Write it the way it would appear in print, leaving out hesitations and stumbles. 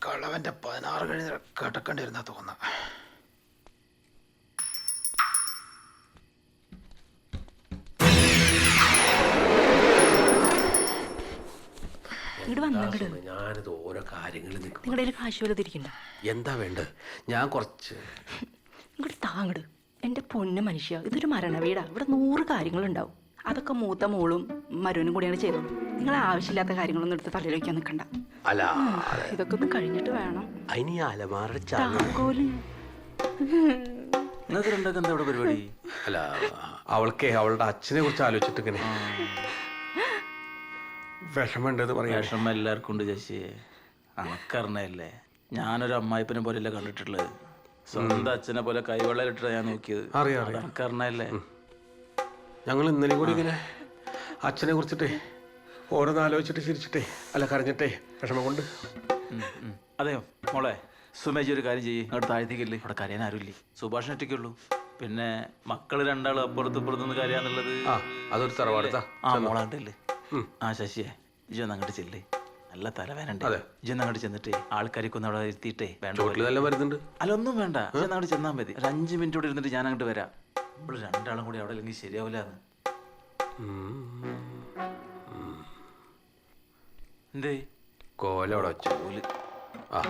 കളവന്റെ 16 കഴിഞ്ഞ കിടക്കേണ്ടി വരുന്ന തോന്നുന്നു. ഞാനിത് ഓരോ കാര്യങ്ങളിൽ നിങ്ങളുടെ കാശ് വല്ലതും ഇരിക്കണ്ട. എന്താ വേണ്ടത്? ഞാൻ കുറച്ച് ഇങ്ങോട്ട് താങ്ങട്. എൻ്റെ പൊന്ന് മനുഷ്യ, ഇതൊരു മരണ വീടാ. ഇവിടെ 100 കാര്യങ്ങളുണ്ടാവും. അതൊക്കെ മൂത്ത മോളും മരുവനും കൂടിയാണ് ചെയ്തത്. നിങ്ങൾ ആവശ്യമില്ലാത്ത കാര്യങ്ങളൊന്നും എടുത്ത് തലയിൽ വയ്ക്കാൻ നിൽക്കണ്ട. അല്ല, ഇതൊക്കെ ഒന്ന് കഴിഞ്ഞിട്ട് വേണം. അതിന് അലമാരുടെ താക്കോല് എന്താ ഇവിടെ പരിപാടി? അല്ല, അവൾക്ക് അവളുടെ അച്ഛനെ കുറിച്ച് ആലോചിച്ചിട്ട് ഇങ്ങനെ വിഷമമുണ്ടെന്ന് പറയാം. വിഷമം എല്ലാവർക്കും ഉണ്ട് ശശി, അനക്കറിഞ്ഞല്ലേ. ഞാനൊരു അമ്മായിപ്പനെ പോലെയല്ല കണ്ടിട്ടുള്ളത്. സ്വന്തം അച്ഛനെ പോലെ കൈവെള്ളയിലിട്ടാ ഞാൻ നോക്കിയത്. അനക്കറിഞ്ഞല്ലേ. ഞങ്ങൾ ഇന്നലെ കൂടി ഇങ്ങനെ അച്ഛനെ കുറിച്ചിട്ടേ ഓരോന്ന് ആലോചിച്ചിട്ട് ചിരിച്ചിട്ടേ അല്ല കരഞ്ഞിട്ടേ വിഷമം കൊണ്ട്. അതെയോ മോളെ, സുമേജി ഒരു കാര്യം ചെയ്യ്, അങ്ങോട്ട് താഴ്ത്തിക്കില്ലേ. അവിടെ കരയാൻ ആരുമില്ലേ, സുഭാഷിനെ ഒറ്റയ്ക്കുള്ളൂ. പിന്നെ മക്കള് രണ്ടാളും അപ്പുറത്ത് ഇപ്പുറത്തുനിന്ന് കരയാന്നുള്ളത് അതൊരു തറവാടുത്താ. മോളാണ്ടല്ലേ. ശശിയെ ഇജൊന്ന് അങ്ങോട്ട് ചെല്ലേ, നല്ല തലവേനുണ്ട്. ഇജൊന്ന് അങ്ങോട്ട് ചെന്നിട്ടേ ആൾക്കാരൊക്കെ ഒന്ന് അവിടെ ഇരുത്തിയിട്ടേ നല്ല വരുന്നുണ്ട്. അല്ല ഒന്നും വേണ്ട, ഇജൊന്ന് അങ്ങോട്ട് ചെന്നാൽ മതി. ഒരു 5 മിനിറ്റ് കൂടെ ഇരുന്നിട്ട് ഞാൻ അങ്ങോട്ട് വരാം. ഇപ്പോൾ രണ്ടാളും കൂടി അവിടെ അല്ലെങ്കിൽ ശരിയാവില്ലാന്ന്. എന്തേ കോലോടെ വെച്ചു. കോല് ആ